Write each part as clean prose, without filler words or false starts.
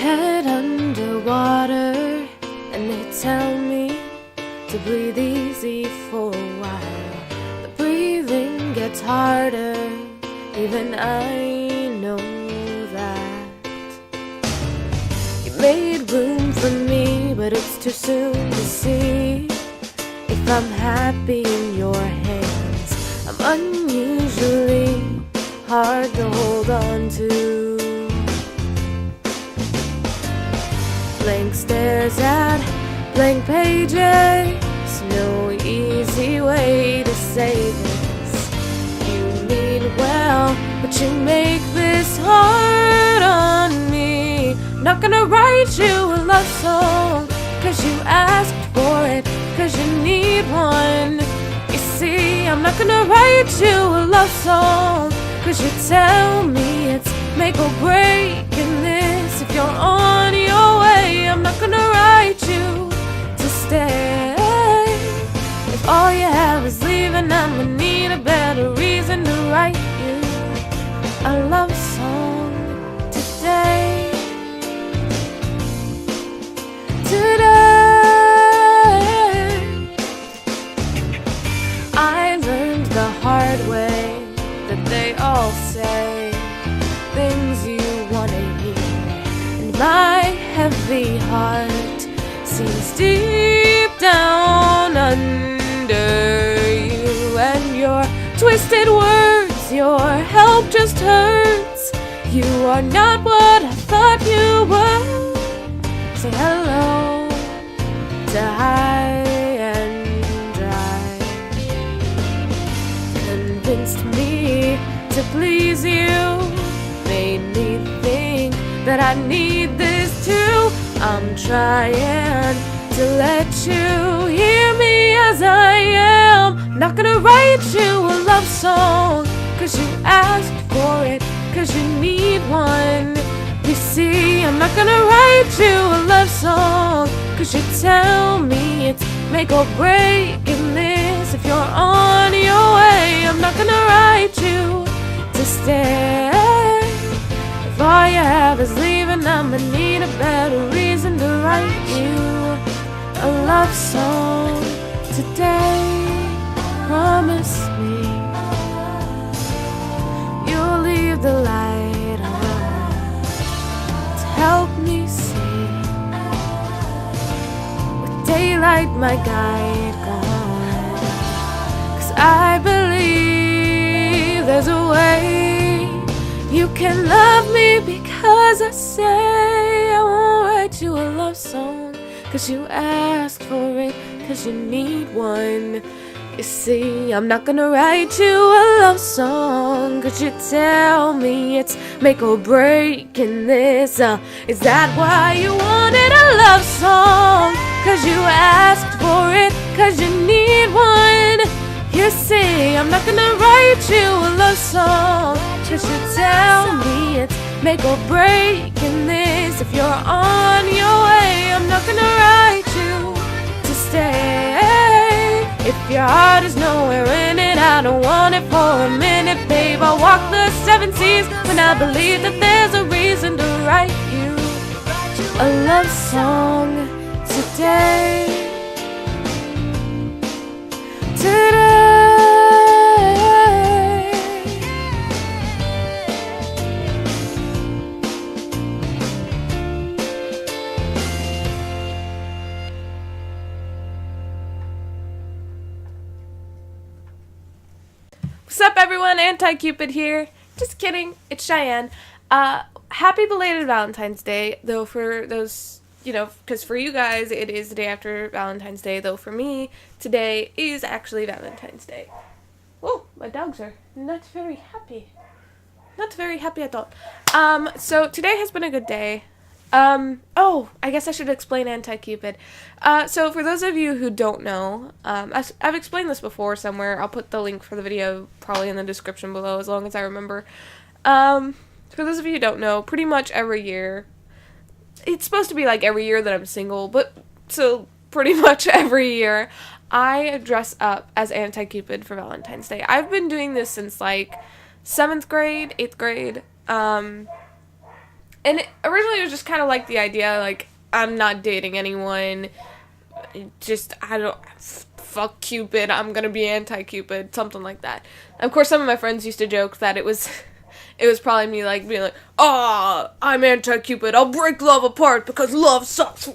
head underwater, and they tell me to breathe easy for a while. The breathing gets harder, even I know that. You made room for me, but it's too soon to see if I'm happy in your hands. I'm unusually hard to hold on to. Blank stares at blank pages, no easy way to say this. You mean well, but you make this hard on me. Not gonna write you a love song, cause you asked for it, cause you need one. You see, I'm not gonna write you a love song, cause you tell me it's make or break in this. If you're on your way, I'm not gonna write you to stay. If all you have is leaving, I'ma need a better reason to write you a love song today. I learned the hard way that they all say things you wanna hear, and my heavy heart seems deep down under you, and your twisted words, your help just hurts. You are not what I thought you were. Say hello to high and dry. Convinced me to please you, made me think that I need this too. I'm trying to let you hear me as I am. Not gonna write you a love song, cause you asked for it, cause you need one. You see, I'm not gonna write you a love song, cause you tell me it's make or break in this. If you're on your way, I'm not gonna write you to stay. If all you have is leaving, I'ma need a better reason to write you a love song today. Promise me you'll leave the light on to help me see, with daylight my guide gone. 'Cause I believe there's a way you can love me, because I say I won't write you a love song, cause you asked for it, cause you need one. You see, I'm not gonna write you a love song, cause you tell me it's make or break in this. Is that why you wanted a love song? Cause you asked for it, cause you need one. You see, I'm not gonna write you a love song, cause you tell me it's make or break in this. If you're on your way, I'm not gonna write you to stay. If your heart is nowhere in it, I don't want it for a minute, babe. I'll walk the 7 seas when I believe that there's a reason to write you a love song today. What's up, everyone? Anti-Cupid here. Just kidding. It's Cheyenne. Happy belated Valentine's Day, though, for those, because for you guys, it is the day after Valentine's Day, though for me, today is actually Valentine's Day. Oh, my dogs are not very happy. Not very happy at all. So today has been a good day. I guess I should explain Anti-Cupid. So for those of you who don't know, I've explained this before somewhere. I'll put the link for the video probably in the description below, as long as I remember. For those of you who don't know, pretty much every year, it's supposed to be like every year that I'm single, but so pretty much every year, I dress up as Anti-Cupid for Valentine's Day. I've been doing this since like 7th grade, 8th grade, And originally it was just kind of like the idea, like, I'm not dating anyone, just, fuck Cupid, I'm gonna be anti-Cupid, something like that. Of course, some of my friends used to joke that it was probably me, like, being like, oh, I'm anti-Cupid, I'll break love apart because love sucks,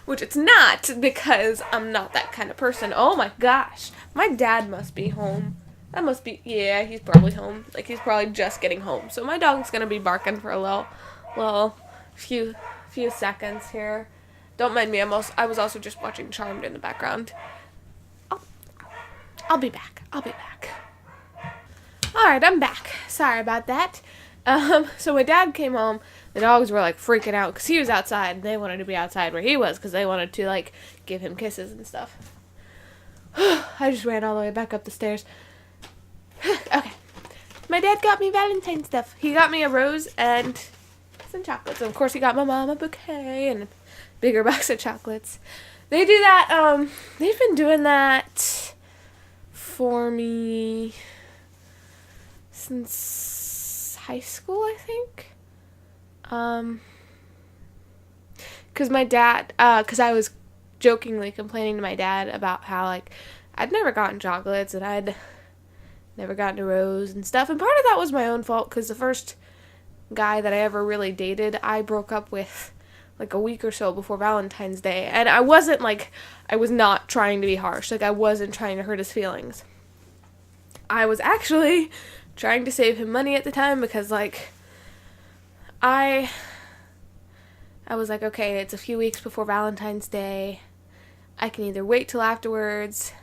which it's not, because I'm not that kind of person. Oh my gosh, my dad must be home. That must be, yeah, he's probably home. Like, he's probably just getting home. So my dog's gonna be barking for a few seconds here. Don't mind me, I was also just watching Charmed in the background. I'll be back. Alright, I'm back. Sorry about that. So my dad came home. The dogs were, like, freaking out because he was outside. And they wanted to be outside where he was because they wanted to, like, give him kisses and stuff. I just ran all the way back up the stairs. Okay. My dad got me Valentine's stuff. He got me a rose and some chocolates. And of course, he got my mom a bouquet and a bigger box of chocolates. They do that, they've been doing that for me since high school, I think. Because my dad, because I was jokingly complaining to my dad about how, like, I'd never gotten chocolates and I'd never gotten a rose and stuff. And part of that was my own fault because the first guy that I ever really dated, I broke up with, like, a week or so before Valentine's Day. And I was not trying to be harsh. Like, I wasn't trying to hurt his feelings. I was actually trying to save him money at the time because, like, I was like, okay, it's a few weeks before Valentine's Day. I can either wait till afterwards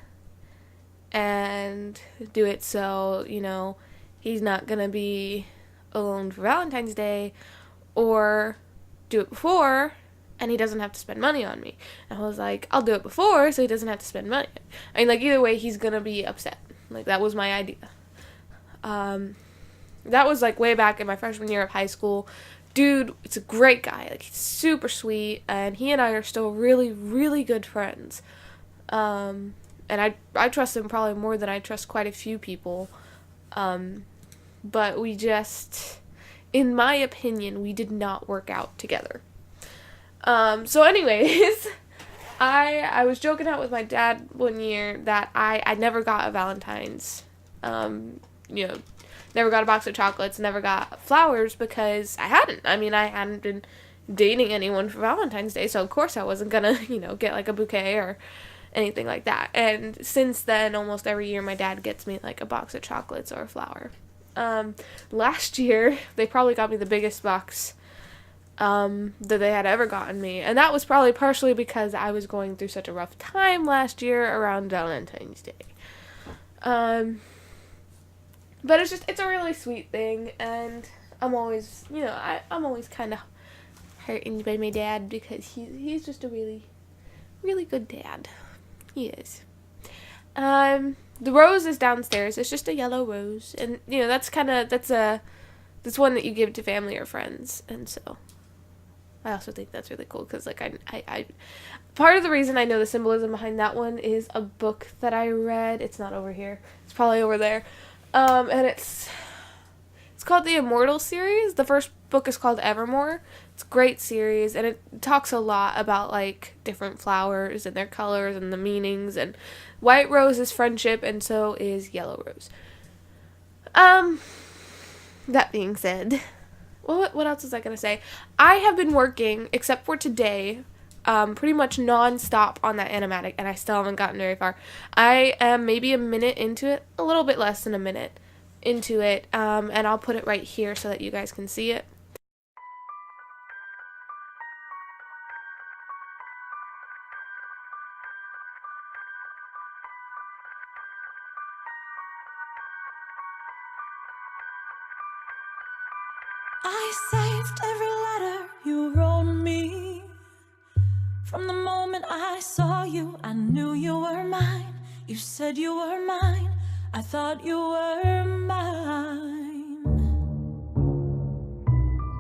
and do it so, you know, he's not gonna be alone for Valentine's Day, or do it before and he doesn't have to spend money on me. And I was like, I'll do it before so he doesn't have to spend money. I mean, like, either way, he's gonna be upset. Like, that was my idea. That was, like, way back in my freshman year of high school. Dude, it's a great guy. Like, he's super sweet, and he and I are still really, really good friends. And I trust him probably more than I trust quite a few people. But we just, in my opinion, we did not work out together. So anyways, I was joking out with my dad one year that I never got a Valentine's, never got a box of chocolates, never got flowers because I hadn't. I mean, I hadn't been dating anyone for Valentine's Day, so of course I wasn't gonna, get like a bouquet or anything like that. And since then, almost every year my dad gets me like a box of chocolates or a flower. Last year, they probably got me the biggest box that they had ever gotten me, and that was probably partially because I was going through such a rough time last year around Valentine's Day. But it's a really sweet thing, and I'm always, I'm always kind of heartened by my dad because he's just a really, really good dad. He is. The rose is downstairs. It's just a yellow rose, and that's one that you give to family or friends, and so I also think that's really cool because, like, I part of the reason I know the symbolism behind that one is a book that I read. It's not over here. It's probably over there. And it's called the Immortal series. The first book is called Evermore. It's a great series, and it talks a lot about, like, different flowers and their colors and the meanings, and white rose is friendship, and so is yellow rose. That being said, what else was I going to say? I have been working, except for today, pretty much non-stop on that animatic, and I still haven't gotten very far. I am maybe a minute into it, a little bit less than a minute into it, and I'll put it right here so that you guys can see it. I saved every letter you wrote me. From the moment I saw you, I knew you were mine. You said you were mine. I thought you were mine.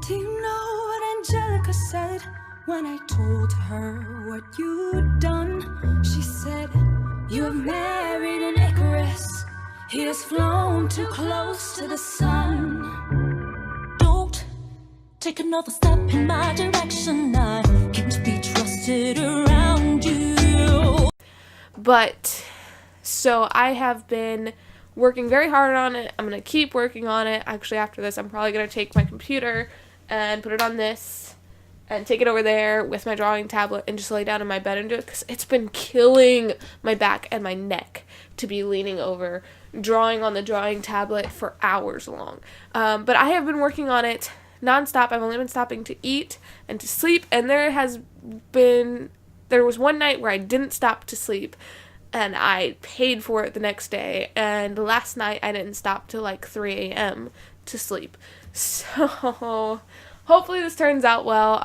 Do you know what Angelica said when I told her what you'd done? She said, you have married an Icarus. He has flown too close to the sun. take another step in my direction. I can't be trusted around you. But, so I have been working very hard on it. I'm going to keep working on it. Actually, after this, I'm probably going to take my computer and put it on this and take it over there with my drawing tablet and just lay down in my bed and do it, because it's been killing my back and my neck to be leaning over, drawing on the drawing tablet for hours long. But I have been working on it nonstop. I've only been stopping to eat and to sleep, and there was one night where I didn't stop to sleep, and I paid for it the next day, and last night I didn't stop till like 3 a.m. to sleep. So hopefully this turns out well.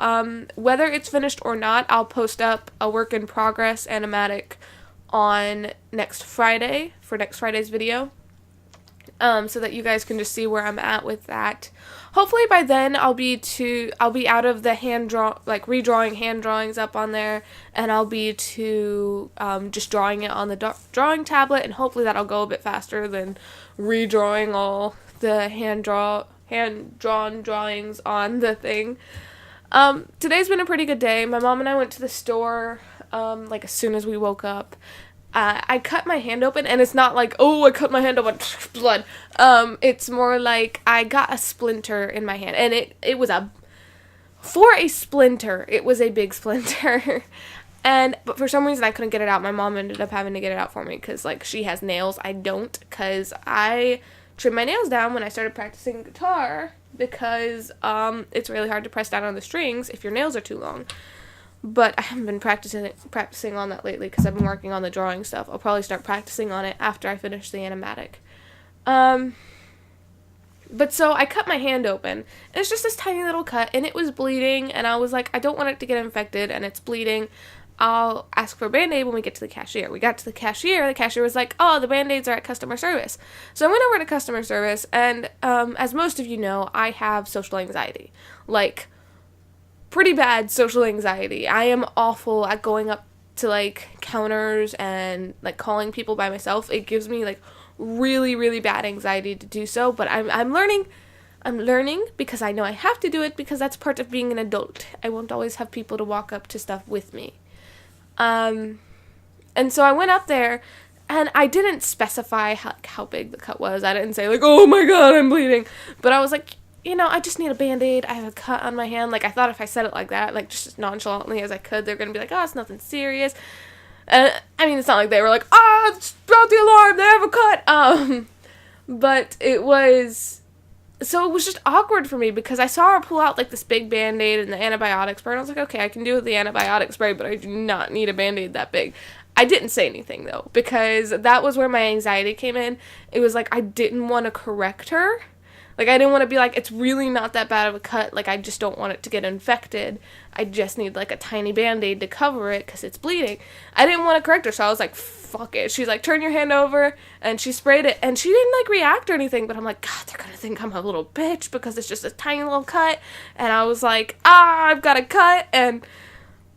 Whether it's finished or not, I'll post up a work in progress animatic on next Friday for next Friday's video, so that you guys can just see where I'm at with that. Hopefully by then I'll be out of the redrawing hand drawings up on there, and I'll be to just drawing it on the drawing tablet, and hopefully that'll go a bit faster than redrawing all the hand-drawn drawings on the thing. Today's been a pretty good day. My mom and I went to the store as soon as we woke up. I cut my hand open, and it's not like, oh, I cut my hand open, blood. It's more like I got a splinter in my hand, and it was for a splinter, it was a big splinter. But for some reason I couldn't get it out. My mom ended up having to get it out for me, because she has nails. I don't, because I trimmed my nails down when I started practicing guitar, because it's really hard to press down on the strings if your nails are too long. But I haven't been practicing on that lately, because I've been working on the drawing stuff. I'll probably start practicing on it after I finish the animatic. But so I cut my hand open, and it's just this tiny little cut, and it was bleeding, and I was like, I don't want it to get infected, and it's bleeding. I'll ask for a Band-Aid when we get to the cashier. We got to the cashier was like, oh, the Band-Aids are at customer service. So I went over to customer service, and as most of you know, I have social anxiety. Pretty bad social anxiety. I am awful at going up to counters and calling people by myself. It gives me really, really bad anxiety to do so, but I'm learning because I know I have to do it, because that's part of being an adult. I won't always have people to walk up to stuff with me. And so I went up there, and I didn't specify how big the cut was. I didn't say oh my god, I'm bleeding, but I was like, I just need a Band-Aid. I have a cut on my hand. I thought if I said it like that, just as nonchalantly as I could, they're going to be like, oh, it's nothing serious. It's not like they were like, throw out the alarm, they have a cut. But it was just awkward for me, because I saw her pull out, this big Band-Aid and the antibiotic spray, and I was like, okay, I can do with the antibiotic spray, but I do not need a Band-Aid that big. I didn't say anything, though, because that was where my anxiety came in. It was I didn't want to correct her. I didn't want to be it's really not that bad of a cut. I just don't want it to get infected. I just need, a tiny Band-Aid to cover it, because it's bleeding. I didn't want to correct her, so I was like, fuck it. She's like, turn your hand over, and she sprayed it, and she didn't, react or anything, but I'm like, God, they're gonna think I'm a little bitch, because it's just a tiny little cut, and I was like, I've got a cut, and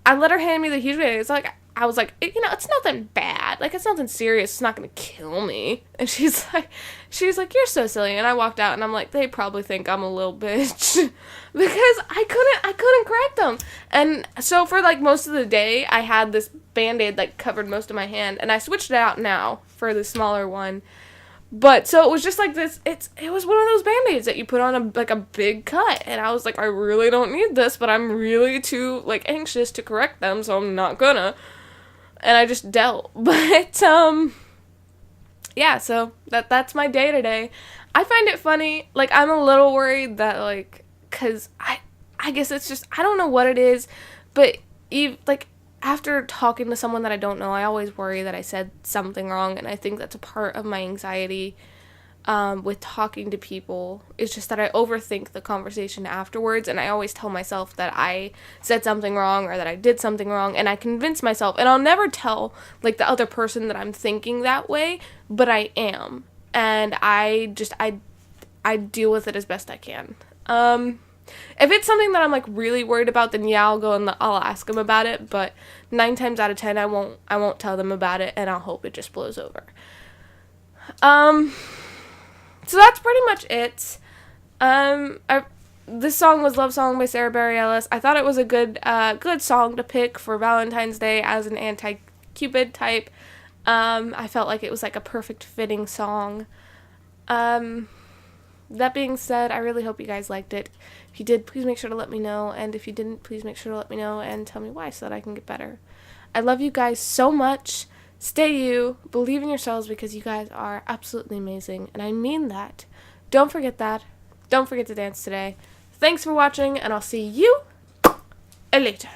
I let her hand me the huge Band-Aid. I was like, it's nothing bad. It's nothing serious. It's not going to kill me. And she's like, you're so silly. And I walked out, and I'm like, they probably think I'm a little bitch. Because I couldn't correct them. And so for, most of the day, I had this Band-Aid that covered most of my hand. And I switched it out now for the smaller one. But, so it was just this, it was one of those Band-Aids that you put on a big cut, and I was like, I really don't need this, but I'm really too, anxious to correct them, so I'm not gonna, and I just dealt. But, yeah, so that's my day today. I find it funny, I'm a little worried that, cause I guess it's just, I don't know what it is, but, after talking to someone that I don't know, I always worry that I said something wrong, and I think that's a part of my anxiety with talking to people. It's just that I overthink the conversation afterwards, and I always tell myself that I said something wrong or that I did something wrong, and I convince myself, and I'll never tell, the other person that I'm thinking that way, but I am, and I deal with it as best I can. If it's something that I'm really worried about, then yeah, I'll go and I'll ask them about it, but 9 times out of 10 I won't tell them about it, and I'll hope it just blows over. So that's pretty much it. this song was Love Song by Sara Barielles. I thought it was a good song to pick for Valentine's Day as an anti-Cupid type. I felt like it was like a perfect fitting song. That being said, I really hope you guys liked it. If you did, please make sure to let me know. And if you didn't, please make sure to let me know and tell me why so that I can get better. I love you guys so much. Stay you. Believe in yourselves because you guys are absolutely amazing. And I mean that. Don't forget that. Don't forget to dance today. Thanks for watching, and I'll see you later.